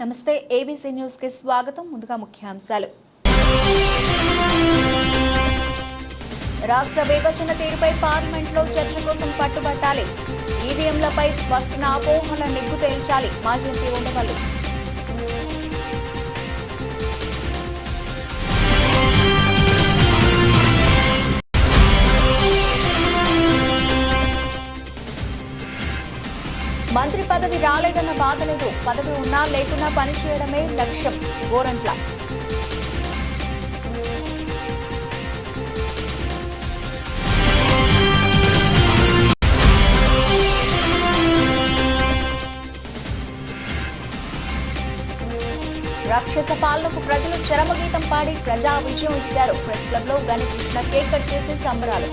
నమస్తే ABC news కి స్వాగతం. ముందుగా ముఖ్యాంశాలు. రాష్ట్ర విభజన తీరుపై పార్లమెంట్లో చర్చ కోసం పట్టుబట్టాలి. ఈవీఎంలపై వస్తున్న అపోహల నిగ్గు తేల్చాలి. మాజీ ఎంపీ ఉండవల్లి. మంత్రి పదవి రాలేదన్న బాధ లేదు. పదవి ఉన్నా లేకున్నా పనిచేయడమే లక్ష్యం. గోరంట్ల. రాక్షస పాలనకు ప్రజలు చరమగీతం పాడి ప్రజా విజయం ఇచ్చారు. ప్రెస్ క్లబ్ లో గని కృష్ణ కేక్ కట్ చేసి సంబరాలు.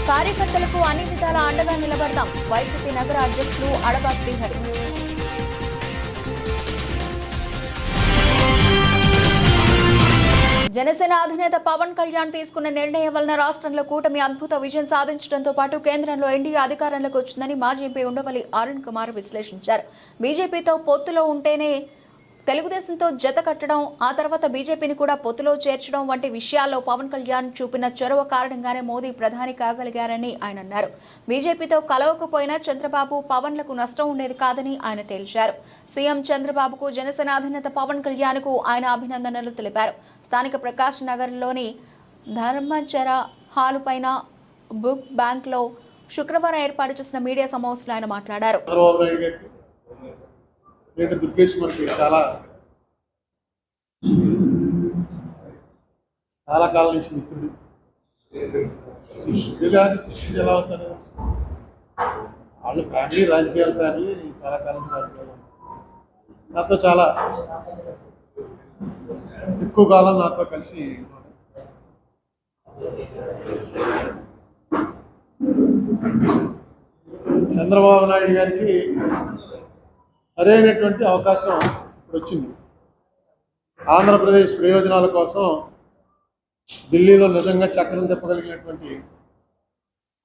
కార్యకర్తలకు అన్ని విధాల అండగా నిలబడతాం. వైసీపీ నగర అధ్యక్షులు అడపా శ్రీహరి. జనసేన అధినేత పవన్ కళ్యాణ్ తీసుకున్న నిర్ణయం వలన రాష్ట్రంలో కూటమి అద్భుత విజయం సాధించడంతో పాటు కేంద్రంలో ఎన్డీఏ అధికారంలోకి వచ్చిందని మాజీ ఎంపీ ఉండవల్లి అరుణ్ కుమార్ విశ్లేషించారు. బీజేపీతో పొత్తులో ఉంటేనే తెలుగుదేశంతో జత కట్టడం, ఆ తర్వాత బీజేపీని కూడా పొత్తులో చేర్చడం వంటి విషయాల్లో పవన్ కళ్యాణ్ చూపిన చొరవ కారణంగానే మోదీ ప్రధాని కాగలిగారని ఆయన అన్నారు. బీజేపీతో కలవకపోయినా చంద్రబాబు పవన్లకు నష్టం ఉండేది కాదని ఆయన తేల్చారు. సీఎం చంద్రబాబుకు జనసేన అధినేత పవన్ కళ్యాణ్కు ఆయన అభినందనలు తెలిపారు. స్థానిక ప్రకాష్ నగర్లోని ధర్మచర హాలు పైన బుక్ బ్యాంక్లో శుక్రవారం ఏర్పాటు చేసిన మీడియా సమావేశంలో ఆయన మాట్లాడారు. దుర్గేష్ మనకి చాలా కాలం నుంచి మిత్రుడు. శిష్యుడు ఎలా అవుతారు? వాళ్ళు ఫ్యామిలీ, రాజకీయాల ఫ్యామిలీ, చాలా కాలం రాజకీయాలు. నాతో చాలా ఎక్కువ కాలం నాతో కలిసి చంద్రబాబు నాయుడు గారికి సరైనటువంటి అవకాశం ఇప్పుడు వచ్చింది. ఆంధ్రప్రదేశ్ ప్రయోజనాల కోసం ఢిల్లీలో నిజంగా చక్రం తిప్పగలిగినటువంటి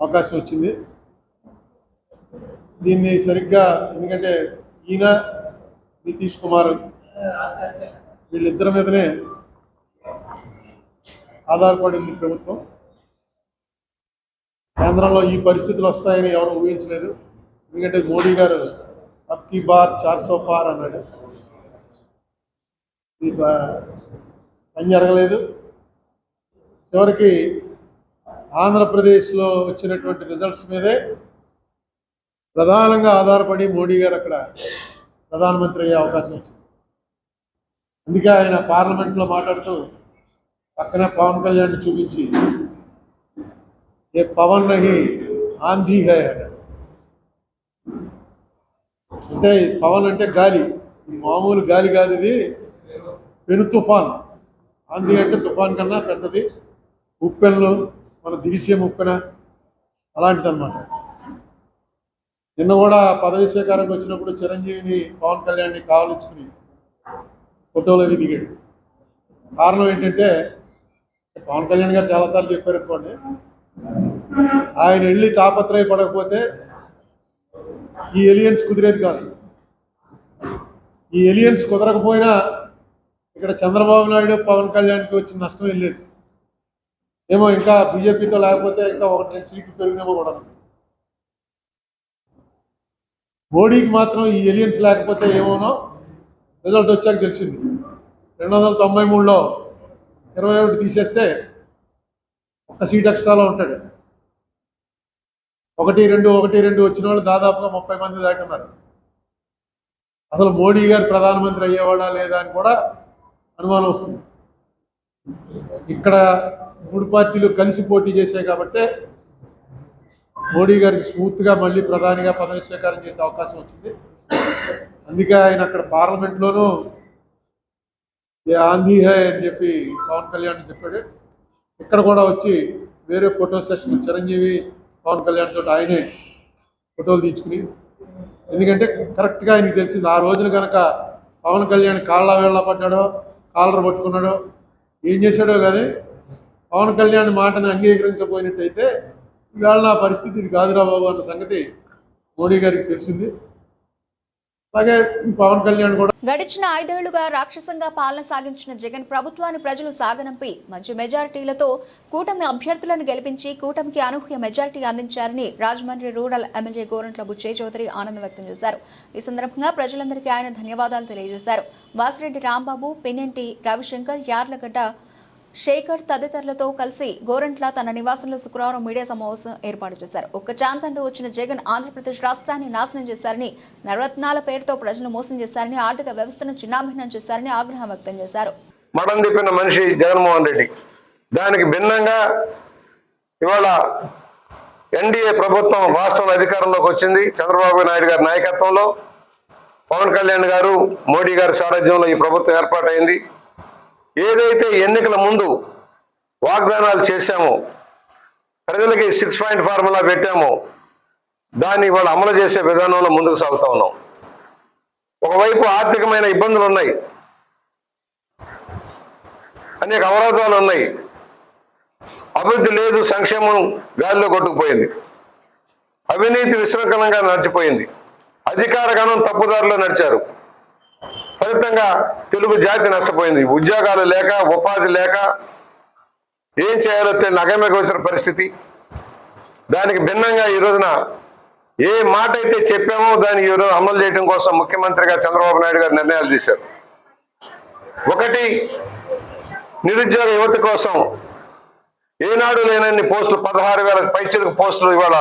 అవకాశం వచ్చింది. దీన్ని సరిగ్గా, ఎందుకంటే ఈయన నితీష్ కుమార్ వీళ్ళిద్దరి మీదనే ఆధారపడింది ప్రభుత్వం. కేంద్రంలో ఈ పరిస్థితులు వస్తాయని ఎవరు ఊహించలేదు. ఎందుకంటే మోడీ గారు అబ్కి బార్ 400 పార్ అన్నాడు. ఈ పని జరగలేదు. చివరికి ఆంధ్రప్రదేశ్లో వచ్చినటువంటి రిజల్ట్స్ మీదే ప్రధానంగా ఆధారపడి మోడీ గారు అక్కడ ప్రధానమంత్రి అయ్యే అవకాశం వచ్చింది. అందుకే ఆయన పార్లమెంట్లో మాట్లాడుతూ పక్కనే పవన్ కళ్యాణ్ చూపించి ఏ పవన్ నహీ ఆంధీ హై అన్నాడు. అంటే పవన్ అంటే గాలి, మామూలు గాలి కాదు, ఇది పెను తుఫాన్. ఆంధీ అంటే తుఫాన్ కన్నా పెద్దది. ఉప్పెన్లు, మన దివిసీమ ఉప్పెన అలాంటిది అనమాట. నిన్న కూడా పదవి స్వీకారానికి వచ్చినప్పుడు చిరంజీవిని, పవన్ కళ్యాణ్ని కావలించుకుని ఫోటోలోకి దిగాడు. కారణం ఏంటంటే పవన్ కళ్యాణ్ గారు చాలాసార్లు చెప్పారు అనుకోండి, ఆయన వెళ్ళి తాపత్రయపడకపోతే ఈ ఎలియన్స్ కుదిరేది కాదు. ఈ ఎలియన్స్ కుదరకపోయినా ఇక్కడ చంద్రబాబు నాయుడు, పవన్ కళ్యాణ్కి వచ్చిన నష్టం ఏం లేదు. ఏమో ఇంకా బీజేపీతో లేకపోతే ఇంకా 1-2 సీట్లు పెరిగినేమో కూడా. మోడీకి మాత్రం ఈ ఎలియన్స్ లేకపోతే ఏమోనో రిజల్ట్ వచ్చాక తెలిసింది. 293లో 21 తీసేస్తే 1 సీట్ ఎక్స్ట్రాలో ఉంటాడు. 1-2 వచ్చిన వాళ్ళు దాదాపుగా 30 మంది దాకా ఉన్నారు. అసలు మోడీ గారు ప్రధానమంత్రి అయ్యేవాడా లేదా అని కూడా అనుమానం వస్తుంది. ఇక్కడ 3 పార్టీలు కలిసి పోటీ చేశాయి కాబట్టి మోడీ గారికి స్మూత్గా మళ్ళీ ప్రధానిగా పదవి స్వీకారం చేసే అవకాశం వచ్చింది. అందుకే ఆయన అక్కడ పార్లమెంట్లోనూ ఆంధీ హై అని చెప్పి పవన్ కళ్యాణ్ చెప్పాడు. ఇక్కడ కూడా వచ్చి వేరే ఫోటో సెషన్ చిరంజీవి, పవన్ కళ్యాణ్ తోటి ఆయనే ఫోటోలు తీసుకుని, ఎందుకంటే కరెక్ట్గా ఆయనకి తెలిసింది ఆ రోజున కనుక పవన్ కళ్యాణ్ కాళ్ళ వేళ్ళ పడ్డాడో కాలర్ పట్టుకున్నాడో ఏం చేశాడో కానీ పవన్ కళ్యాణ్ మాటను అంగీకరించబోయినట్టయితే ఇవాళ నా పరిస్థితి ఇది కాదురా బాబు అన్న సంగతి మోడీ గారికి తెలిసింది. అలాగే పవన్ కళ్యాణ్ కూడా గడిచిన 5 ఏళ్లుగా రాక్షసంగా పాలన సాగించిన జగన్ ప్రభుత్వాన్ని ప్రజలు సాగనంపి మంచి మెజారిటీలతో కూటమి అభ్యర్థులను గెలిపించి కూటమికి అనూహ్య మెజారిటీ అందించారని రాజమండ్రి రూరల్ ఎమ్మెల్యే గోరంట్ల బుచ్చయ్య చౌదరి ఆనందం వ్యక్తం చేశారు. ఈ సందర్భంగా ప్రజలందరికీ ఆయన ధన్యవాదాలు తెలియజేశారు. వాసిరెడ్డి రాంబాబు, పిన్నెంటి రవిశంకర్, యార్లగడ్డ శేఖర్ తదితరులతో కలిసి గోరంట్ల తన నివాసంలో శుక్రవారం మీడియా సమావేశం ఏర్పాటు చేశారు. ఒక్క ఛాన్స్ అంటూ వచ్చిన జగన్ ఆంధ్రప్రదేశ్ రాష్ట్రాన్ని నాశనం చేశారని, నవరత్నాల పేరుతో ప్రజలు మోసం చేశారని, ఆర్థిక వ్యవస్థను చిన్నాభిన్నం చేశారని ఆగ్రహం వ్యక్తం చేశారు. మడం తిప్పిన మనిషి జగన్మోహన్ రెడ్డి. దానికి భిన్నంగా ఇవాళ ఎన్డీఏ ప్రభుత్వం రాష్ట్రంలో అధికారంలోకి వచ్చింది. చంద్రబాబు నాయుడు గారి నాయకత్వంలో పవన్ కళ్యాణ్ గారు, మోడీ గారి సారథ్యంలో ఈ ప్రభుత్వం ఏర్పాటైంది. ఏదైతే ఎన్నికల ముందు వాగ్దానాలు చేశామో, ప్రజలకి 6 పాయింట్ ఫార్ములా పెట్టామో, దాన్ని ఇవాళ అమలు చేసే విధానంలో ముందుకు సాగుతా ఉన్నాం. ఒకవైపు ఆర్థికమైన ఇబ్బందులు ఉన్నాయి, అనేక అవరోధాలు ఉన్నాయి, అభివృద్ధి లేదు, సంక్షేమం గాలిలో కొట్టుకుపోయింది, అవినీతి విశృంఖలంగా నడిచిపోయింది, అధికార గణం తప్పుదారిలో నడిచారు. ఫలితంగా తెలుగు జాతి నష్టపోయింది. ఉద్యోగాలు లేక, ఉపాధి లేక, ఏం చేయాలో నగమకి వచ్చిన పరిస్థితి. దానికి భిన్నంగా ఈ రోజున ఏ మాట అయితే చెప్పామో దాన్ని ఈరోజు అమలు చేయడం కోసం ముఖ్యమంత్రిగా చంద్రబాబు నాయుడు గారు నిర్ణయాలు తీశారు. ఒకటి, నిరుద్యోగ యువత కోసం ఏనాడు లేనన్ని పోస్టులు, 16,000 పైచిలకు పోస్టులు ఇవాళ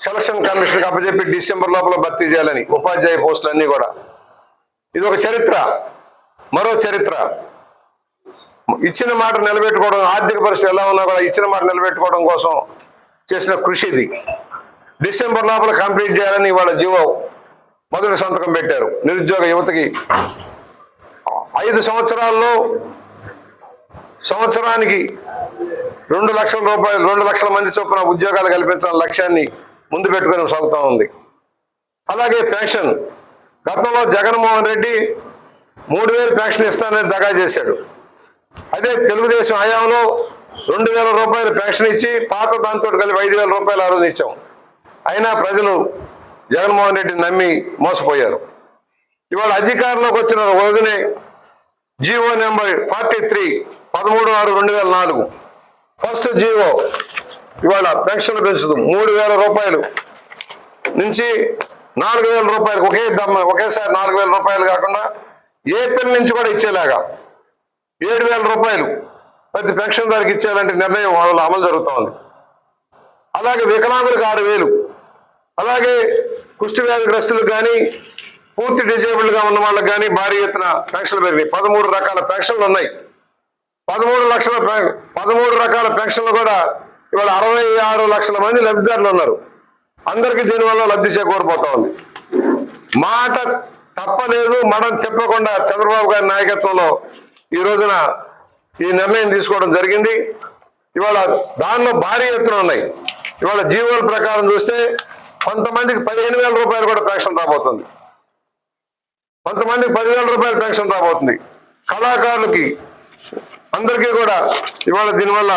సెలక్షన్ కమిషన్కి అప్పచెప్పి డిసెంబర్ లోపల భర్తీ చేయాలని, ఉపాధ్యాయ పోస్టులు అన్నీ కూడా. ఇది ఒక చరిత్ర. మరో చరిత్ర, ఇచ్చిన మాట నిలబెట్టుకోవడం, ఆర్థిక పరిస్థితి ఎలా ఉన్నా కూడా ఇచ్చిన మాట నిలబెట్టుకోవడం కోసం చేసిన కృషి ఇది. డిసెంబర్ లోపల కంప్లీట్ చేయాలని ఇవాళ జీవో మొదటి సంతకం పెట్టారు. నిరుద్యోగ యువతకి 5 సంవత్సరాల్లో సంవత్సరానికి 2 లక్షల రూపాయలు, 2 లక్షల మంది చొప్పున ఉద్యోగాలు కల్పించాలని లక్ష్యాన్ని ముందు పెట్టుకొని సాగుతూ ఉంది. అలాగే పెన్షన్, గతంలో జగన్మోహన్ రెడ్డి 3,000 పెన్షన్ ఇస్తానని దగా చేశాడు. అదే తెలుగుదేశం హయాంలో 2,000 రూపాయలు పెన్షన్ ఇచ్చి పాత దాంతో కలిపి 5,000 రూపాయలు ఆ రోజు ఇచ్చాం. అయినా ప్రజలు జగన్మోహన్ రెడ్డిని నమ్మి మోసపోయారు. ఇవాళ అధికారంలోకి వచ్చిన రోజునే జీవో నెంబర్ 43 13/6/2004 ఫస్ట్ జీవో ఇవాళ పెన్షన్లు పెంచుతుంది. 3,000 రూపాయలు నుంచి 4,000 రూపాయలు, ఒకేసారి 4,000 రూపాయలు కాకుండా ఏప్రిల్ నుంచి కూడా ఇచ్చేలాగా 7,000 రూపాయలు ప్రతి పెన్షన్దారికి ఇచ్చేయాలంటే నిర్ణయం వాళ్ళ అమలు జరుగుతూ ఉంది. అలాగే వికలాంగులకు 6,000, అలాగే కుష్టి వ్యాధిగ్రస్తులకు కానీ, పూర్తి డిజేబుల్డ్గా ఉన్న వాళ్ళకి కానీ భారీ ఎత్తున పెన్షన్లు పెరిగినాయి. 13 రకాల పెన్షన్లు ఉన్నాయి. 13 రకాల పెన్షన్లు కూడా ఇవాళ 66 లక్షల మంది లబ్ధిదారులు ఉన్నారు. అందరికీ దీనివల్ల లబ్ధి చేకూరిపోతా ఉంది. మాట తప్పలేదు, మనం చెప్పకుండా చంద్రబాబు గారి నాయకత్వంలో ఈ రోజున ఈ నిర్ణయం తీసుకోవడం జరిగింది. ఇవాళ దానిలో భారీ ఎత్తున ఉన్నాయి. ఇవాళ జీవోల ప్రకారం చూస్తే కొంతమందికి 15,000 రూపాయలు కూడా పెన్షన్ రాబోతుంది, కొంతమందికి 10,000 రూపాయలు పెన్షన్ రాబోతుంది. కళాకారులకి అందరికీ కూడా ఇవాళ దీనివల్ల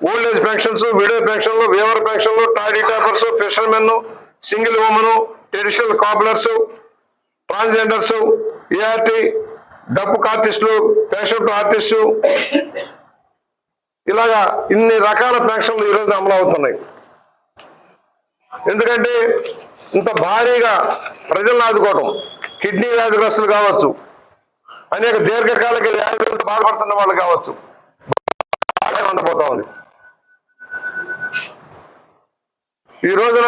ఓల్డ్ ఏజ్ పెన్షన్స్, విడో పెన్షన్లు, వేవర్ పెన్షన్లు, toddy toppers, fishermen, single women, traditional కాపులర్స్, transgenders, ART, డప్పు ఆర్టిస్టులు, పెన్షన్ ఆర్టిస్టు, ఇలాగా ఇన్ని రకాల పెన్షన్లు ఈరోజు అమలు అవుతున్నాయి. ఎందుకంటే ఇంత భారీగా ప్రజలను ఆదుకోవటం, కిడ్నీ వ్యాధిగ్రస్తులు కావచ్చు, అనేక దీర్ఘకాలిక వ్యాధులతో బాధపడుతున్న వాళ్ళు కావచ్చు, అందబోతా ఉంది. ఈ రోజున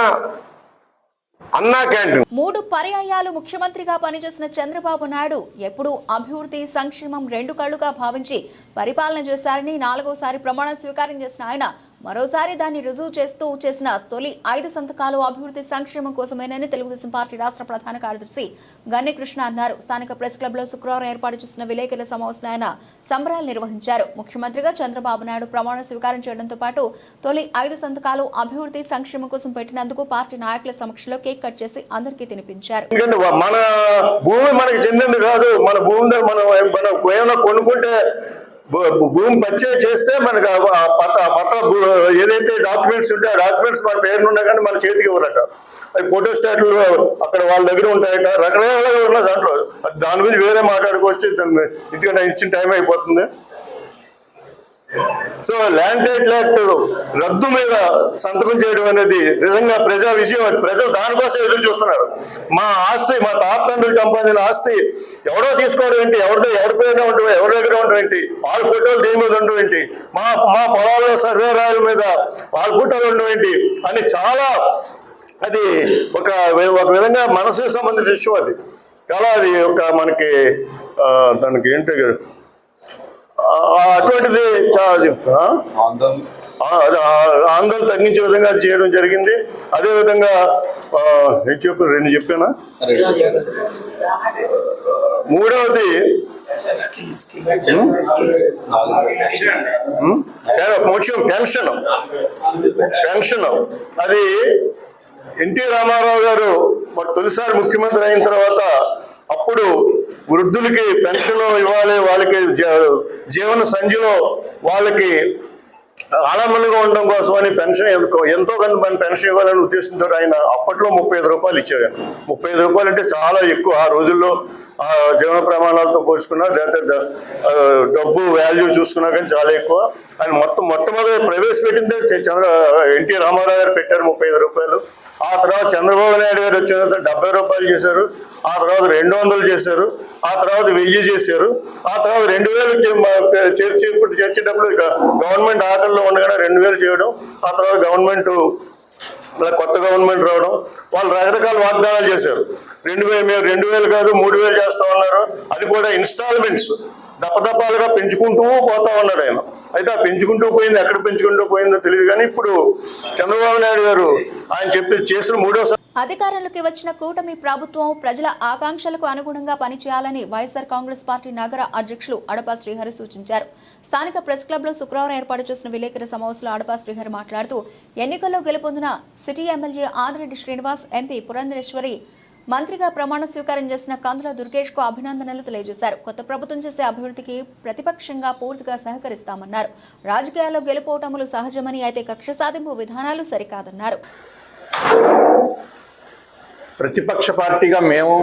అన్నా క్యాంటీన్ 3 పర్యాయాలు ముఖ్యమంత్రిగా పనిచేసిన చంద్రబాబు నాయుడు ఎప్పుడు అభివృద్ధి, సంక్షేమం 2 కళ్లుగా భావించి పరిపాలన చేశారని, 4వసారి ప్రమాణ స్వీకారం చేసిన ఆయన మరోసారి దాన్ని రుజువు చేస్తూ చేసిన తొలి 5 సంతకాలు అభివృద్ధి సంక్షేమం కోసమేనని తెలుగుదేశం పార్టీ రాష్ట్ర ప్రధాన కార్యదర్శి గన్నె కృష్ణ అన్నారు. స్థానిక ప్రెస్ క్లబ్ లో శుక్రవారం ఏర్పాటు చేసిన విలేకరుల సమావేశంలో ఆయన సంబరాలు నిర్వహించారు. ముఖ్యమంత్రిగా చంద్రబాబు నాయుడు ప్రమాణ స్వీకారం చేయడంతో పాటు తొలి 5 సంతకాలు అభివృద్ధి సంక్షేమం కోసం పెట్టినందుకు పార్టీ నాయకుల సమక్షంలో కేక్ కట్ చేసి అందరికీ తినిపించారు. మన భూమి మనకి చెందింది కాదు. మన భూమి మనం ఏమైనా కొనుక్కుంటే భూమి పర్చేజ్ చేస్తే మనకు పత్ర ఏదైతే డాక్యుమెంట్స్ ఉంటే ఆ డాక్యుమెంట్స్ మన పేరును ఉన్నా కానీ మన చేతికి ఇవ్వరట. అవి ఫోటో స్టాట్లు అక్కడ వాళ్ళ దగ్గర ఉంటాయట, రకరకాలుగా ఉన్న దాంట్లో. దాని గురించి వేరే మాట్లాడుకోవచ్చు, ఎందుకంటే ఇచ్చిన టైం అయిపోతుంది. సో ల్యాండ్ టైటిల్ యాక్ట్ రద్దు మీద సంతకం చేయడం అనేది నిజంగా ప్రజా విజయం. ప్రజలు దానికోసం ఎదురు చూస్తున్నారు. మా ఆస్తి, మా తాతండ్రులు సంపాదించిన ఆస్తి ఎవడో తీసుకోవడం ఏంటి, ఎవరి పేరున ఉండడం, ఎవరి దగ్గర ఉండడం ఏంటి, వాళ్ళ ఫోటోలు దేని మీద ఉండడం ఏంటి, మా పొలాల సర్వే రాయల మీద వాళ్ళ ఫోటోలు ఉండడం ఏంటి అని చాలా అది ఒక విధంగా మనసుకు సంబంధించిన విషయం. అది చాలా అది ఒక మనకి దానికి ఏంటి అటువంటిది ఆందోళన తగ్గించే విధంగా చేయడం జరిగింది. అదేవిధంగా రెండు చెప్పానా, మూడవది ముఖ్యం పెన్షన్. అది ఎన్టీ రామారావు గారు తొలిసారి ముఖ్యమంత్రి అయిన తర్వాత అప్పుడు వృద్ధులకి పెన్షన్ ఇవ్వాలి, వాళ్ళకి జీవన సంఖ్యలో వాళ్ళకి ఆలంబనగా ఉండడం కోసమని పెన్షన్ ఎంతో కొంత పెన్షన్ ఇవ్వాలని ఉద్దేశంతో ఆయన అప్పట్లో 35 రూపాయలు ఇచ్చాడు. 35 రూపాయలు అంటే చాలా ఎక్కువ. ఆ రోజుల్లో ఆ జీవన ప్రమాణాలతో పోల్చుకున్నా, లేకపోతే డబ్బు వాల్యూ చూసుకున్నా కానీ చాలా ఎక్కువ. ఆయన మొట్టమొదటి ప్రవేశపెట్టిందే ఎన్టీ రామారావు గారు పెట్టారు 35 రూపాయలు. ఆ తర్వాత చంద్రబాబు నాయుడు గారు వచ్చిన తర్వాత 70 రూపాయలు చేశారు. ఆ తర్వాత 200 చేశారు. ఆ తర్వాత 1000 చేశారు. ఆ తర్వాత 2000 చేర్చేటప్పుడు గవర్నమెంట్ ఆకలిలో ఉండగానే 2000 చేయడం. ఆ తర్వాత గవర్నమెంట్ కొత్త గవర్నమెంట్ రావడం, వాళ్ళు రకరకాల వాగ్దానాలు చేశారు. 2000 మేము 2000 కాదు 3000 చేస్తామన్నారు. అది కూడా ఇన్స్టాల్మెంట్స్ దప్పదప్పాలుగా పెంచుకుంటూ పోతా ఉన్నాడు ఆయన. అయితే ఆ పెంచుకుంటూ పోయింది, ఎక్కడ పెంచుకుంటూ పోయిందో తెలియదు. కానీ ఇప్పుడు చంద్రబాబు నాయుడు గారు ఆయన చేసిన మూడోసారి అధికారంలోకి వచ్చిన కూటమి ప్రభుత్వం ప్రజల ఆకాంక్షలకు అనుగుణంగా పనిచేయాలని వైఎస్ఆర్ కాంగ్రెస్ పార్టీ నగర అధ్యక్షులు అడపా శ్రీహరి సూచించారు. స్థానిక ప్రెస్ క్లబ్ లో శుక్రవారం ఏర్పాటు చేసిన విలేకరుల సమావేశంలో అడపా శ్రీహరి మాట్లాడుతూ ఎన్నికల్లో గెలుపొందిన city MLA Adireddy Srinivas, MP Purandeswari, మంత్రిగా ప్రమాణ స్వీకారం చేసిన కందుల దుర్గేష్ కు అభినందనలు తెలియజేశారు. కొత్త ప్రభుత్వం చేసే అభివృద్ధికి ప్రతిపక్షంగా పూర్తిగా సహకరిస్తామన్నారు. రాజకీయాల్లో గెలుపోటములు సహజమని, అయితే కక్ష సాధింపు విధానాలు సరికాదన్నారు. ప్రతిపక్ష పార్టీగా మేము,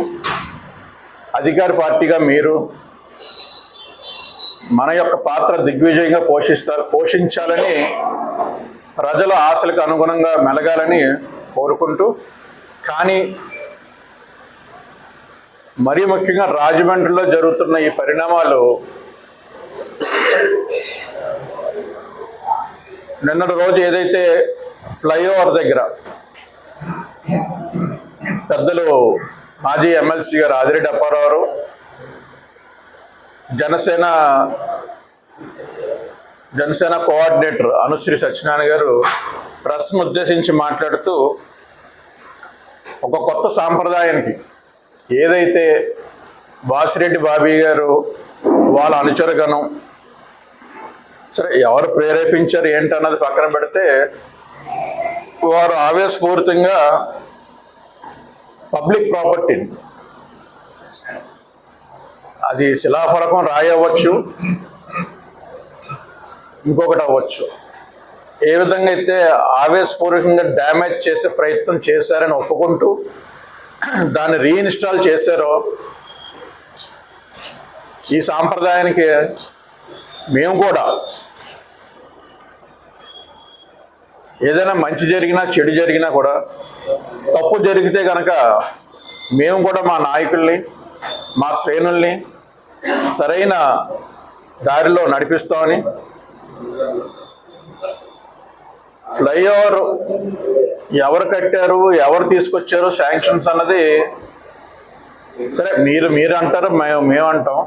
అధికార పార్టీగా మీరు మన యొక్క పాత్ర దిగ్విజయంగా పోషించాలని, ప్రజల ఆశలకు అనుగుణంగా మెలగాలని కోరుకుంటూ, కానీ మరీ ముఖ్యంగా రాజమండ్రిలో జరుగుతున్న ఈ పరిణామాలు నిన్నటి రోజు ఏదైతే ఫ్లైఓవర్ దగ్గర పెద్దలు మాజీ ఎమ్మెల్సీ గారు ఆదిరెడ్డి అప్పారావు, జనసేన కోఆర్డినేటర్ అనుశ్రీ సత్యనారాయణ గారు ప్రెస్ను ఉద్దేశించి మాట్లాడుతూ ఒక కొత్త సాంప్రదాయానికి, ఏదైతే వాసిరెడ్డి బాబీ గారు వాళ్ళ అనుచరగణం, సరే ఎవరు ప్రేరేపించారు ఏంటన్నది పక్కన పెడితే, వారు ఆవేశపూరితంగా పబ్లిక్ ప్రాపర్టీని, అది శిలాఫలకం రాయవచ్చు, ఇంకొకటి అవ్వచ్చు, ఏ విధంగా అయితే ఆవేశపూర్వకంగా డ్యామేజ్ చేసే ప్రయత్నం చేశారని ఒప్పుకుంటూ దాన్ని రీఇన్స్టాల్ చేశారో, ఈ సాంప్రదాయానికి మేము కూడా ఏదైనా మంచి జరిగినా చెడు జరిగినా కూడా, తప్పు జరిగితే కనుక మేము కూడా మా నాయకుల్ని, మా శ్రేణుల్ని సరైన దారిలో నడిపిస్తామని, ఫ్లైఓవర్ ఎవరు కట్టారు, ఎవరు తీసుకొచ్చారు శాంక్షన్స్ అన్నది సరే మీరు అంటారు, మేము అంటాం.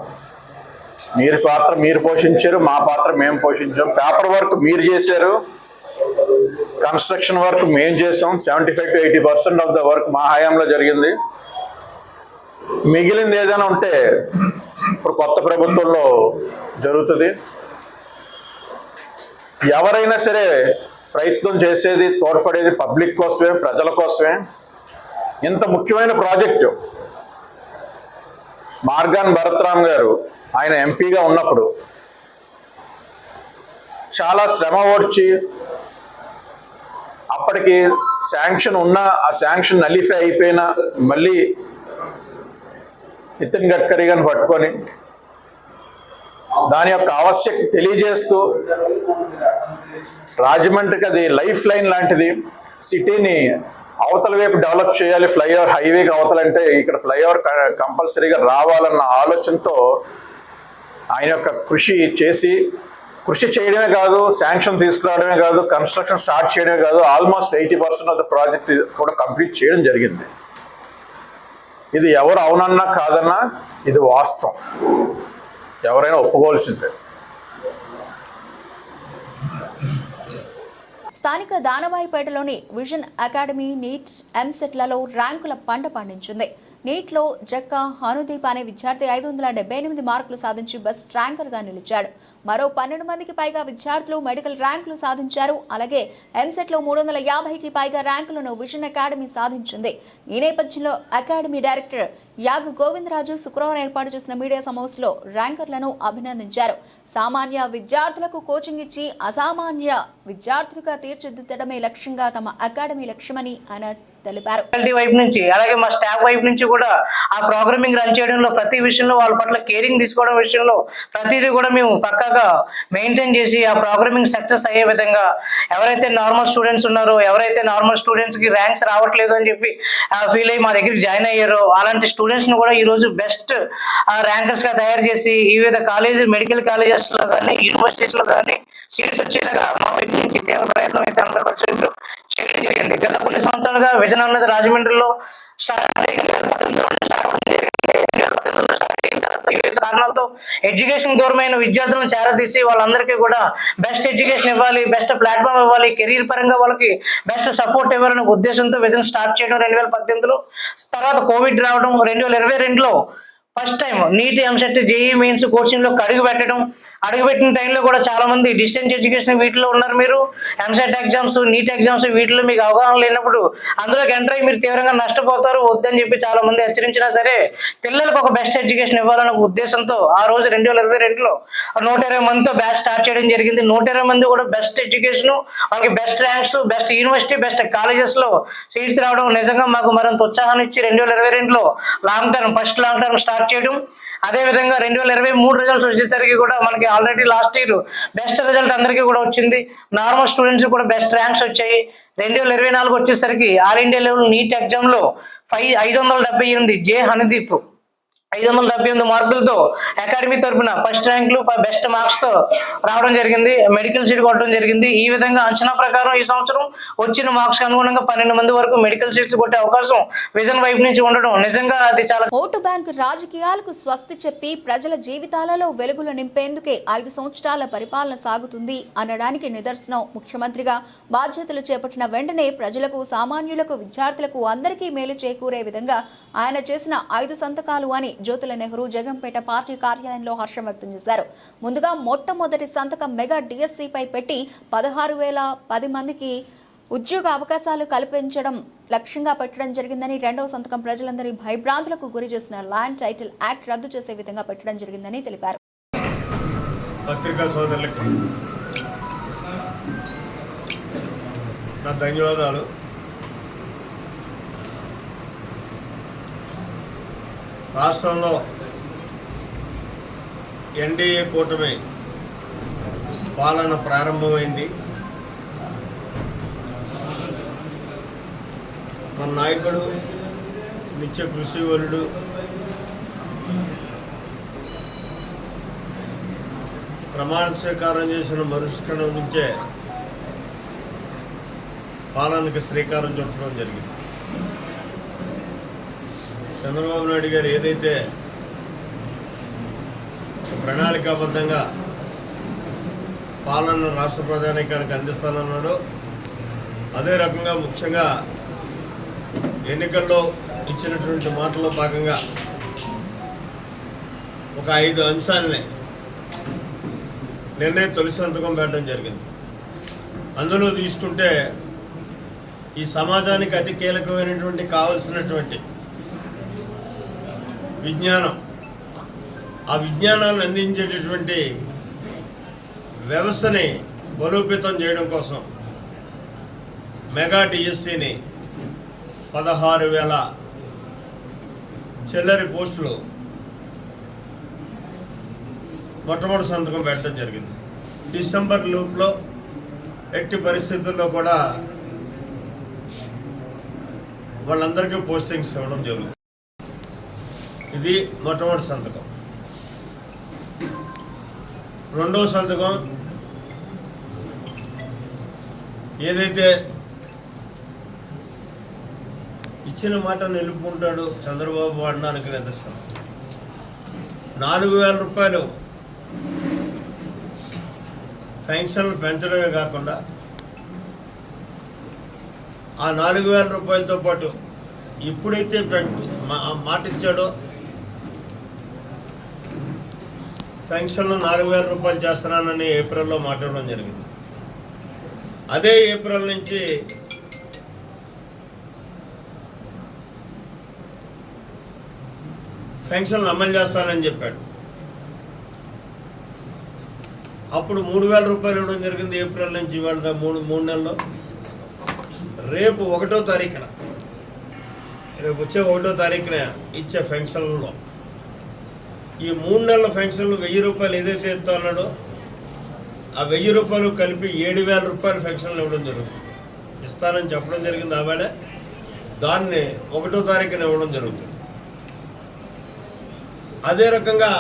మీరు పాత్ర మీరు పోషించారు, మా పాత్ర మేము పోషించాం. పేపర్ వర్క్ మీరు చేశారు, కన్స్ట్రక్షన్ వర్క్ మేము చేసాం. 75 to 80% ఆఫ్ ద వర్క్ మా హయాంలో జరిగింది. మిగిలింది ఏదైనా ఉంటే ఇప్పుడు కొత్త ప్రభుత్వంలో జరుగుతుంది. ఎవరైనా సరే ప్రయత్నం చేసేది, తోడ్పడేది పబ్లిక్ కోసమే, ప్రజల కోసమే. ఇంత ముఖ్యమైన ప్రాజెక్టు మార్గాన్ భరత్రామ్ గారు ఆయన ఎంపీగా ఉన్నప్పుడు చాలా శ్రమ ఓడ్చి, అప్పటికి శాంక్షన్ ఉన్నా ఆ శాంక్షన్ నలిఫై అయిపోయినా మళ్ళీ నితిన్ గడ్కరీ గారిని పట్టుకొని దాని యొక్క ఆవశ్యకత తెలియజేస్తూ, రాజమండ్రికి అది లైఫ్ లైన్ లాంటిది, సిటీని అవతల వైపు డెవలప్ చేయాలి, ఫ్లైఓవర్ హైవేకి అవతలంటే ఇక్కడ ఫ్లైఓవర్ కంపల్సరీగా రావాలన్న ఆలోచనతో ఆయన యొక్క కృషి చేయడమే కాదు, శాంక్షన్ తీసుకురావడమే కాదు, కన్స్ట్రక్షన్ స్టార్ట్ చేయడమే కాదు, ఆల్మోస్ట్ 80% ఆఫ్ ద ప్రాజెక్ట్ కూడా కంప్లీట్ చేయడం జరిగింది. ఇది ఎవరు అవునన్నా కాదన్నా ఇది వాస్తవం, ఎవరైనా ఒప్పుకోవాల్సిందే. స్థానిక దానవాయిపేటలోని విజన్ అకాడమీ నీట్ ఎంసెట్లలో ర్యాంకుల పంట పండించింది. నీట్లో జక్క హనుదీప్ అనే విద్యార్థి 578 మార్కులు సాధించి బెస్ట్ ర్యాంకర్గా నిలిచాడు. మరో 12 మందికి పైగా విద్యార్థులు మెడికల్ ర్యాంకులు సాధించారు. అలాగే ఎంసెట్లో 350కి పైగా ర్యాంకులను విజన్ అకాడమీ సాధించింది. ఈ నేపథ్యంలో అకాడమీ డైరెక్టర్ యాగ్ గోవిందరాజు శుక్రవారం ఏర్పాటు చేసిన మీడియా సమావేశంలో ర్యాంకర్లను అభినందించారు. సామాన్య విద్యార్థులకు కోచింగ్ ఇచ్చి అసామాన్య విద్యార్థులుగా తీర్చిదిద్దడమే లక్ష్యంగా తమ అకాడమీ లక్ష్యమని ఆయన తెలిపారు. వైపు నుంచి అలాగే మా స్టాఫ్ వైపు నుంచి కూడా ఆ ప్రోగ్రామింగ్ రన్ చేయడంలో ప్రతి విషయంలో వాళ్ళ పట్ల కేరింగ్ తీసుకోవడం విషయంలో ప్రతిదీ కూడా మేము పక్కాగా మెయింటైన్ చేసి ఆ ప్రోగ్రామింగ్ సక్సెస్ అయ్యే విధంగా ఎవరైతే నార్మల్ స్టూడెంట్స్ ఉన్నారో, ఎవరైతే నార్మల్ స్టూడెంట్స్ కి ర్యాంక్స్ రావట్లేదు అని చెప్పి ఫీల్ అయ్యి మా దగ్గరికి జాయిన్ అయ్యారో అలాంటి స్టూడెంట్స్ ను కూడా ఈ రోజు బెస్ట్ ర్యాంకర్స్ గా తయారు చేసి వివిధ కాలేజ్ మెడికల్ కాలేజెస్ లో కానీ యూనివర్సిటీస్ లో కానీ సీట్స్ వచ్చేలాగా మా వైపు నుంచి తీవ్ర ప్రయత్నం అయితే 100% చేయడం జరిగింది. గత కొన్ని సంవత్సరాలుగా విజన్ అన్నది రాజమండ్రిలో కారణాలతో ఎడ్యుకేషన్ దూరమైన విద్యార్థులను చేరదీసి వాళ్ళందరికీ కూడా బెస్ట్ ఎడ్యుకేషన్ ఇవ్వాలి, బెస్ట్ ప్లాట్ఫామ్ ఇవ్వాలి, కెరీర్ పరంగా వాళ్ళకి బెస్ట్ సపోర్ట్ ఇవ్వాలనే ఉద్దేశంతో విజన్ స్టార్ట్ చేయడం 2018లో. తర్వాత కోవిడ్ రావడం 2022లో first time NEET EAMCET JEE mains coaching లో అడుగుపెట్టిన టైంలో కూడా చాలా మంది డిస్టెన్స్ ఎడ్యుకేషన్ వీటిలో ఉన్నారు. మీరు ఎంసెట్ ఎగ్జామ్స్, నీట్ ఎగ్జామ్స్ వీటిలో మీకు అవగాహన లేనప్పుడు అందులోకి ఎంటర్ అయ్యి మీరు తీవ్రంగా నష్టపోతారు వద్దని చెప్పి చాలా మంది హెచ్చరించినా సరే పిల్లలకు ఒక బెస్ట్ ఎడ్యుకేషన్ ఇవ్వాలనే ఉద్దేశంతో ఆ రోజు 2022లో 120 మందితో బ్యాచ్ స్టార్ట్ చేయడం జరిగింది. 120 మంది కూడా బెస్ట్ ఎడ్యుకేషన్, వాళ్ళకి best ranks, best university, best colleges లో సీట్స్ రావడం నిజంగా మాకు మరింత ఉత్సాహాన్ని ఇచ్చి 2022లో ఫస్ట్ లాంగ్ టర్మ్ స్టార్ట్ చేయడం. అదేవిధంగా 2023 రిజల్ట్స్ వచ్చేసరికి కూడా మనకి already last year best result అందరికీ కూడా వచ్చింది. నార్మల్ స్టూడెంట్స్ కూడా బెస్ట్ ర్యాంక్స్ వచ్చాయి. 2024 వచ్చేసరికి all India level NEET exam లో 578 జే హనుదీప్ 578 మార్కులతో అకాడమీ తరఫున ఫస్ట్ ర్యాంకులు, బెస్ట్ మార్క్స్ తో రావడం జరిగింది. మెడికల్ సీట్ కొట్టడం జరిగింది. ఈ విధంగా అంచనా ప్రకారం ఈ సంవత్సరం వచ్చిన మార్క్స్ అనుగుణంగా 12 మంది వరకు మెడికల్ సీట్స్ కొట్టే అవకాశం విజన్ వైపు నుంచి ఉండడం నిజంగా అది చాలా. ఓటు బ్యాంకు రాజకీయాలకు స్వస్తి చెప్పి ప్రజల జీవితాలలో వెలుగులు నింపేందుకే 5 సంవత్సరాల పరిపాలన సాగుతుంది అనడానికి నిదర్శనం. ముఖ్యమంత్రిగా బాధ్యతలు చేపట్టిన వెంటనే ప్రజలకు, సామాన్యులకు, విద్యార్థులకు అందరికీ మేలు చేకూరే విధంగా ఆయన చేసిన 5 సంతకాలు అని జ్యోతుల నెహ్రూ జగంపేట పార్టీ కార్యాలయంలో హర్షం వ్యక్తం చేశారు. ముందుగా మొట్టమొదటి సంతకం మెగా డిఎస్సిపై పెట్టి 16,010 మందికి ఉద్యోగ అవకాశాలు కల్పించడం లక్ష్యంగా పెట్టడం జరిగిందని, రెండవ సంతకం ప్రజలందరి భయభ్రాంతులకు గురి చేసిన ల్యాండ్ టైటిల్ యాక్ట్ రద్దు చేసే విధంగా పెట్టడం జరిగిందని తెలిపారు. పత్రికా సోదరులకి నా ధన్యవాదాలు. రాష్ట్రంలో ఎన్డీఏ కూటమి పాలన ప్రారంభమైంది. మన నాయకుడు, నిత్య కృషివలుడు, ప్రమాణ స్వీకారం చేసిన మరుక్షణం నుంచే పాలనకి శ్రీకారం చుట్టడం జరిగింది. చంద్రబాబు నాయుడు గారు ఏదైతే ప్రణాళికాబద్ధంగా పాలన రాష్ట్ర ప్రజానీకానికి అందిస్తానన్నాడు. అదే రకంగా ముఖ్యంగా ఎన్నికల్లో ఇచ్చినటువంటి మాటల్లో భాగంగా ఒక 5 అంశాలని నిన్నే తొలి సంతకం పెట్టడం జరిగింది. అందులో తీసుకుంటే ఈ సమాజానికి అతి కీలకమైనటువంటి కావలసినటువంటి విజ్ఞానం, ఆ విజ్ఞానాన్ని అందించేటటువంటి వ్యవస్థని బలోపేతం చేయడం కోసం మెగా డిఎస్సిని 16,000 చిల్లరి పోస్టులు మొట్టమొదటి సంతకం పెట్టడం జరిగింది. డిసెంబర్ లోపులో ఎట్టి పరిస్థితుల్లో కూడా వాళ్ళందరికీ పోస్టింగ్స్ ఇవ్వడం జరుగుతుంది. ఇది మొట్టమొదటి సంతకం. రెండవ సంతకం ఏదైతే ఇచ్చిన మాట నిలుపుకుంటాడు చంద్రబాబు అనడానికి నిదర్శనం. 4,000 రూపాయలు పెన్షన్లు పెంచడమే కాకుండా ఆ 4,000 రూపాయలతో పాటు ఇప్పుడైతే మాట ఇచ్చాడో పెన్షన్లు 4,000 రూపాయలు చేస్తున్నానని ఏప్రిల్లో మాట్లాడడం జరిగింది. అదే ఏప్రిల్ నుంచి పెన్షన్లు అమలు చేస్తానని చెప్పాడు. అప్పుడు 3,000 రూపాయలు ఇవ్వడం జరిగింది ఏప్రిల్ నుంచి. ఇవాళ మూడు నెలల్లో రేపు 1వ తారీఖున రేపు వచ్చే 1వ తారీఖున ఇచ్చే పెన్షన్లలో ఈ 3 నెలల పెన్షన్లు 1,000 రూపాయలు ఏదైతే ఇస్తా అన్నాడో ఆ 1,000 రూపాయలు కలిపి 7,000 రూపాయలు పెన్షన్లు ఇవ్వడం జరుగుతుంది. ఇస్తానని చెప్పడం జరిగింది. ఆవేళ దాన్ని 1వ తారీఖున ఇవ్వడం జరుగుతుంది. అదే రకంగా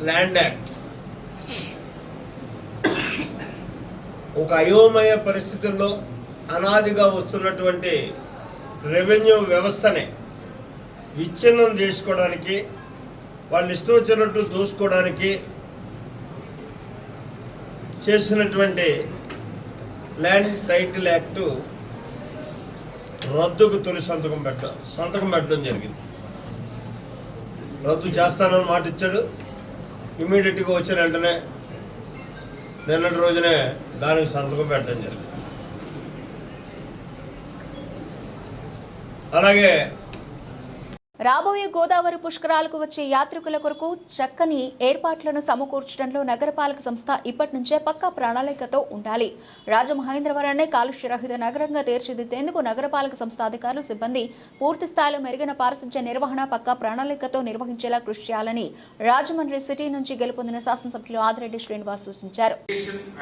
ల్యాండ్ యాక్ట్ ఒక అయోమయ పరిస్థితుల్లో అనాదిగా వస్తున్నటువంటి రెవెన్యూ వ్యవస్థని విచ్ఛిన్నం చేసుకోవడానికి, వాళ్ళు ఇష్టం వచ్చినట్టు దోసుకోవడానికి చేసినటువంటి ల్యాండ్ టైటిల్ యాక్టు రద్దుకు తొలి సంతకం పెట్టడం జరిగింది. రద్దు చేస్తానని మాట ఇచ్చాడు. ఇమీడియట్గా వచ్చిన వెంటనే నిన్నటి రోజునే దానికి సంతకం పెట్టడం జరిగింది. అలాగే రాబోయే గోదావరి పుష్కరాలకు వచ్చే యాత్రికుల కొరకు చక్కని ఏర్పాట్లను సమకూర్చడంలో నగరపాలక సంస్థ ఇప్పటి నుంచే పక్కా ప్రణాళికతో ఉండాలి. రాజమహేంద్రవరాన్ని కాలుష్యరహిత నగరంగా తీర్చిదిద్దేందుకు నగరపాలక సంస్థ అధికారులు, సిబ్బంది పూర్తి స్థాయిలో మెరుగైన పారిశుధ్య నిర్వహణ పక్కా ప్రణాళికతో నిర్వహించేలా కృషి చేయాలని రాజమండ్రి సిటీ నుంచి గెలుపొందిన శాసనసభ్యులు ఆదిరెడ్డి శ్రీనివాస్ సూచించారు.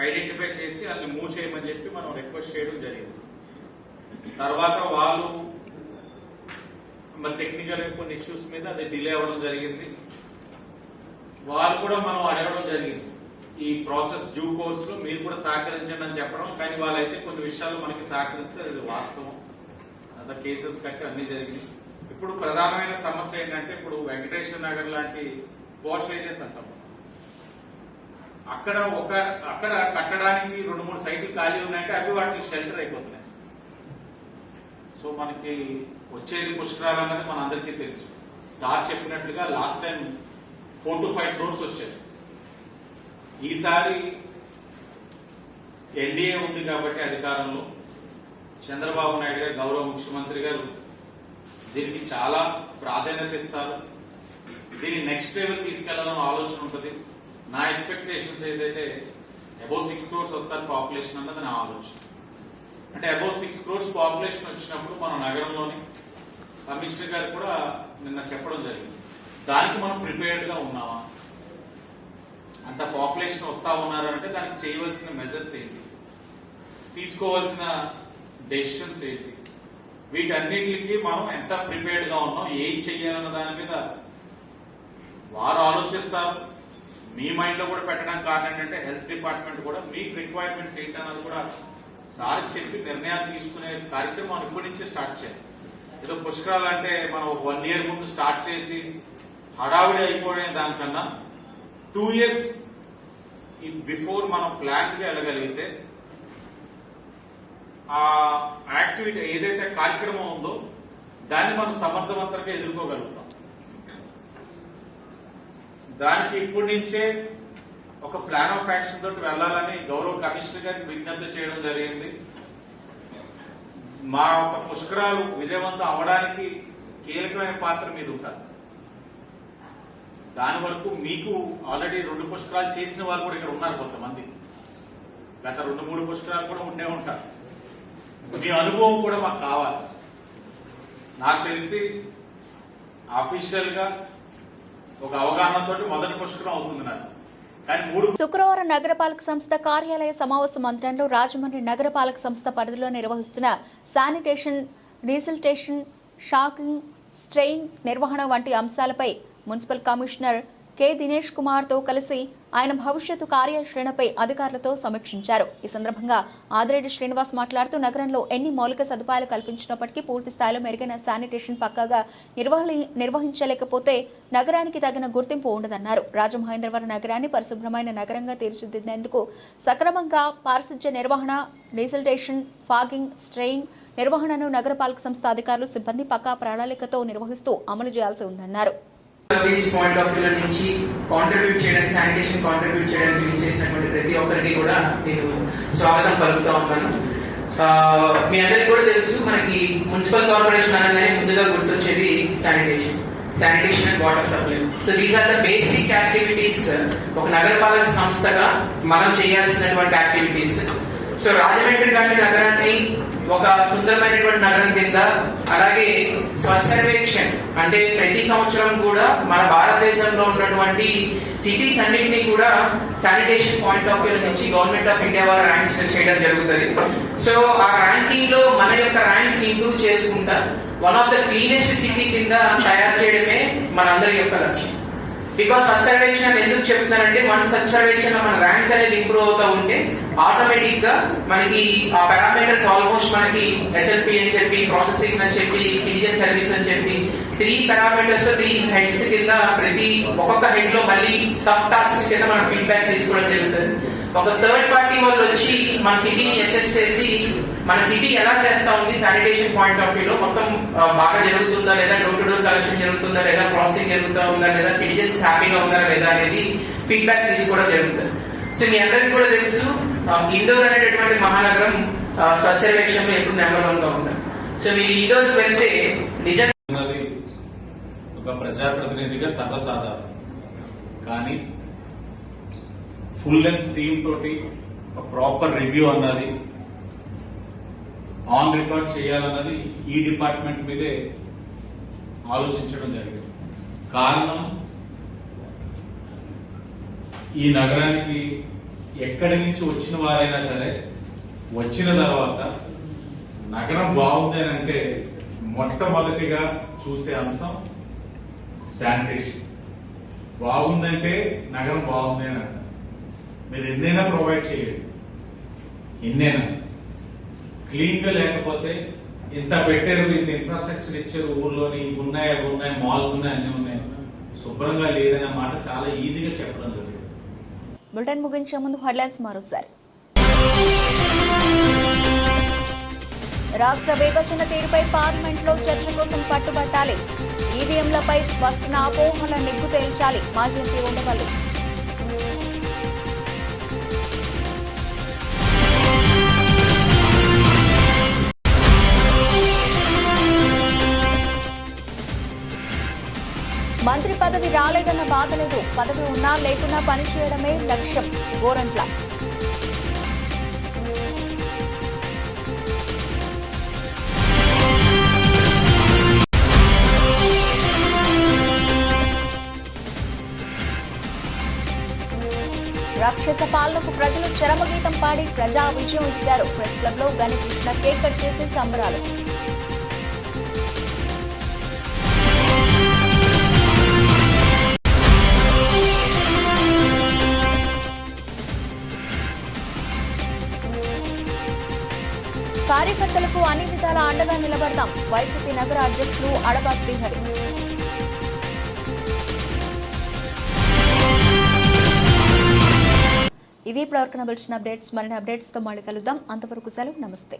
ఐడెంటిఫై చేసి వాళ్ళని మూవ్ చేయమని చెప్పి మనం రిక్వెస్ట్ చేయడం జరిగింది. తర్వాత వాళ్ళు మరి టెక్నికల్ కొన్ని ఇష్యూస్ మీద అది డిలే అవ్వడం జరిగింది. వాళ్ళు కూడా మనం అడగడం జరిగింది, ఈ ప్రాసెస్ డ్యూ కోర్స్ లో మీరు కూడా సహకరించండి అని చెప్పడం. కానీ వాళ్ళైతే కొన్ని విషయాలు మనకి సహకరిస్తారు, అది వాస్తవం. అంత కేసెస్ కట్టి అన్ని జరిగింది. ఇప్పుడు ప్రధానమైన సమస్య ఏంటంటే, ఇప్పుడు వెంకటేశ్వర నగర్ లాంటి పోస్ట్ ఏరియాస్ అంటాం, అక్కడ కట్టడానికి 2-3 సైట్లు ఖాళీ ఉన్నాయంటే అవి వాటికి షెల్టర్ అయిపోతున్నాయి. సో మనకి వచ్చేది పుష్కరాలు అన్నది మన అందరికీ తెలుసు. సార్ చెప్పినట్లుగా లాస్ట్ టైం 4 to 5 crores వచ్చాయి. ఈసారి ఎన్డీఏ ఉంది కాబట్టి అధికారంలో చంద్రబాబు నాయుడు గారు, గౌరవ ముఖ్యమంత్రి గారు దీనికి చాలా ప్రాధాన్యత ఇస్తారు. దీన్ని నెక్స్ట్ లెవెల్ తీసుకెళ్లాలని ఆలోచన ఉంటుంది. నా ఎక్స్పెక్టేషన్స్ ఏదైతే అబౌవ్ 6 crores వస్తారు పాపులేషన్ అన్నది నా ఆలోచన. అంటే అబౌవ్ 6 crores పాపులేషన్ వచ్చినప్పుడు మన నగరంలోని కమిషనర్ గారు కూడా నిన్న చెప్పడం జరిగింది, దానికి మనం ప్రిపేర్డ్ గా ఉన్నామా, అంత పాపులేషన్ వస్తా ఉన్నారు అంటే దానికి చేయవలసిన మెజర్స్ ఏంటి, తీసుకోవాల్సిన డెసిషన్స్ ఏంటి, వీటన్నిటికి మనం ఎంత ప్రిపేర్డ్ గా ఉన్నాం, ఏం చెయ్యాలన్న దాని మీద వారు ఆలోచిస్తారు. మీ మైండ్ లో కూడా పెట్టడానికి కారణం ఏంటంటే హెల్త్ డిపార్ట్మెంట్ కూడా మీకు రిక్వైర్మెంట్స్ ఏంటన్నది కూడా సార్ చెప్పి నిర్ణయాలు తీసుకునే కార్యక్రమం ఇప్పటి నుంచే స్టార్ట్ చేయాలి. ఏదో పుష్కరాలు అంటే మనం 1 year ముందు స్టార్ట్ చేసి హడావిడి అయిపోయిన దానికన్నా 2 years బిఫోర్ మనం ప్లాన్ గా వెళ్ళగలిగితే ఆ యాక్టివిటీ ఏదైతే కార్యక్రమం ఉందో దాన్ని మనం సమర్థవంతంగా ఎదుర్కోగలుగుతాం. దానికి ఇప్పటి నుంచే ఒక ప్లాన్ ఆఫ్ యాక్షన్ తోటి వెళ్లాలని గౌరవ కమిషనర్ గారికి విజ్ఞప్తి చేయడం జరిగింది. మా యొక్క పుష్కరాలు విజయవంతం అవడానికి కీలకమైన పాత్ర మీద ఉంటారు. దాని వరకు మీకు ఆల్రెడీ 2 పుష్కరాలు చేసిన వాళ్ళు కూడా ఇక్కడ ఉన్నారు కొంతమంది. గత 2-3 పుష్కరాలు కూడా ఉండే ఉంటారు. మీ అనుభవం కూడా మాకు కావాలి. నాకు తెలిసి అఫీషియల్ గా ఒక అవగాహనతో మొదటి పుష్కరం అవుతుంది నాకు. కానీ 3 శుక్రవారం నగరపాలక సంస్థ కార్యాలయ సమావేశ మందిరంలో రాజమండ్రి నగరపాలక సంస్థ పరిధిలో నిర్వహిస్తున్న శానిటేషన్, డీసిల్టేషన్, షాకింగ్, స్ట్రెయిన్ నిర్వహణ వంటి అంశాలపై మున్సిపల్ కమిషనర్ కె దినేష్ కుమార్తో కలిసి ఆయన భవిష్యత్తు కార్యాచరణపై అధికారులతో సమీక్షించారు. ఈ సందర్భంగా ఆదిరెడ్డి శ్రీనివాస్ మాట్లాడుతూ నగరంలో ఎన్ని మౌలిక సదుపాయాలు కల్పించినప్పటికీ పూర్తి స్థాయిలో మెరుగైన శానిటేషన్ పక్కాగా నిర్వహించలేకపోతే నగరానికి తగిన గుర్తింపు ఉండదన్నారు. రాజమహేంద్రవరం నగరాన్ని పరిశుభ్రమైన నగరంగా తీర్చిదిద్దేందుకు సక్రమంగా పారిశుధ్య నిర్వహణ, డీసిల్టేషన్, ఫాగింగ్, స్ట్రెయిన్ నిర్వహణను నగరపాలక సంస్థ అధికారులు, సిబ్బంది పక్కా ప్రణాళికతో నిర్వహిస్తూ అమలు చేయాల్సి ఉందన్నారు. సర్వీస్ పాయింట్ ఆఫ్ వ్యూ నుంచి కాంట్రిబ్యూట్ చేయడానికి, శానిటేషన్ కాంట్రిబ్యూట్ చేయడానికి చేసినటువంటి ప్రతి ఒక్కరికి కూడా నేను స్వాగతం పలుకుతా ఉన్నాను. మీ అందరికీ కూడా తెలుసు, మనకి మున్సిపల్ కార్పొరేషన్ అనగానే ముందుగా గుర్తొచ్చేది sanitation and water supply. So these are the basic activities ఒక నగరపాలక సంస్థగా మనం చేయాల్సినటువంటి యాక్టివిటీస్. సో రాజమండ్రి లాంటి నగరాన్ని ఒక సుందరమైనటువంటి నగరం కింద, అలాగే స్వచ్ఛ సర్వేక్షణ్ అంటే ప్రతి సంవత్సరం కూడా మన భారతదేశంలో ఉన్నటువంటి సిటీస్ అన్నింటినీ కూడా శానిటేషన్ పాయింట్ ఆఫ్ వ్యూ నుంచి గవర్నమెంట్ ఆఫ్ ఇండియా వారు ర్యాంక్ చేయడం జరుగుతుంది. సో ఆ ర్యాంకింగ్ లో మన యొక్క ర్యాంక్ ఇంప్రూవ్ చేసుకుంటా one of the cleanest city కింద తయారు చేయడమే మనందరి యొక్క లక్ష్యం. బికాస్ స్వచ్ఛ సర్వేక్షణ ఎందుకు చెప్తున్నానంటే, మన స్వచ్ఛ సర్వేక్షణ మన ర్యాంక్ అనేది ఇంప్రూవ్ అవుతా ఉంటే ఆటోమేటిక్ గా మనకి ఆ పారామీటర్స్ ఆల్మోస్ట్ మనకి SLP అని చెప్పి, ప్రాసెసింగ్ అని చెప్పి, సిటిజన్ సర్వీస్ అని చెప్పి 3 పారామీటర్స్ తో 3 హెడ్స్ కింద ప్రతి ఒక్కొక్క హెడ్ లో మళ్ళీ సబ్ టాస్క్ కింద మనం ఫీడ్బ్యాక్ తీసుకోవడం జరుగుతుంది. ఒక థర్డ్ పార్టీ వాళ్ళు వచ్చి మన సిటీని అసెస్ చేసి మన సిటీ ఎలా చేస్తా ఉంది శానిటేషన్ పాయింట్ ఆఫ్ వ్యూలో, మొత్తం బాగా జరుగుతుందా లేదా, డోర్ టు డోర్ కలెక్షన్ జరుగుతుందా లేదా, ప్రాసెసింగ్ జరుగుతూ ఉందా లేదా, సిటిజన్స్ హ్యాపీగా ఉన్నారా లేదా అనేది ఫీడ్బ్యాక్ తీసుకోవడం జరుగుతుంది. సో మీ అందరికీ కూడా తెలుసు, ఇండోర్ అనేటటువంటి మహానగరం స్వచ్ఛ సర్వేక్షణలో ఎప్పుడు నెంబర్ 1 గా ఉంది. సో మీరు ఇండోర్ వెళ్తే నిజంగా ఒక ప్రజాప్రతినిధిగా సర్వసాధారణం, కానీ ఫుల్ లెంత్ టీమ్ తోటి ఒక ప్రాపర్ రివ్యూ అన్నది ఆన్ రికార్డ్ చేయాలన్నది ఈ డిపార్ట్మెంట్ మీదే ఆలోచించడం జరిగింది. కారణం, ఈ నగరానికి ఎక్కడి నుంచి వచ్చిన వారైనా సరే వచ్చిన తర్వాత నగరం బాగుంది అని అంటే మొట్టమొదటిగా చూసే అంశం శానిటేషన్. బాగుందంటే నగరం బాగుంది అని అంటారు. మీరు ఎన్నైనా ప్రొవైడ్ చేయండి, ఎన్నైనా క్లీన్ గా లేకపోతే ఇంత పెట్టారు, ఇంత ఇన్ఫ్రాస్ట్రక్చర్ ఇచ్చారు, ఊర్లోని ఉన్నాయి, అవి ఉన్నాయి, మాల్స్ ఉన్నాయి, అన్ని ఉన్నాయి, శుభ్రంగా లేదనే మాట చాలా ఈజీగా చెప్పడం జరిగింది. బులెటిన్ ముగించే ముందు హెడ్లైన్స్ మరోసారి. రాష్ట్ర విభజన తీరుపై పార్లమెంట్లో చర్చ కోసం పట్టుబట్టాలి. ఈవీఎంలపై వస్తున్న అపోహల నిగ్గు తేల్చాలి. మాజీ ఎంపీ ఉండవల్లి. మంత్రి పదవి రాలేదన్న బాధ లేదు, పదవి ఉన్నా లేకున్నా పనిచేయడమే లక్ష్యం. గోరంట్ల. రాక్షస పాలనకు ప్రజలు చరమగీతం పాడి ప్రజా విజయం ఇచ్చారు. ప్రెస్ క్లబ్ లో గని కృష్ణ కేక్ కట్ చేసి సంబరాలు. కార్యకర్తలకు అన్ని విధాల అండగా నిలబడదాం. వైసీపీ నగర అధ్యక్షులు అడపా శ్రీహరి. ఇవి ఇప్పుడు వరకు నవల్చిన అప్డేట్స్. మరిన్ని అప్డేట్స్తో మళ్ళీ కలుద్దాం. అంతవరకు సెలవు. నమస్తే.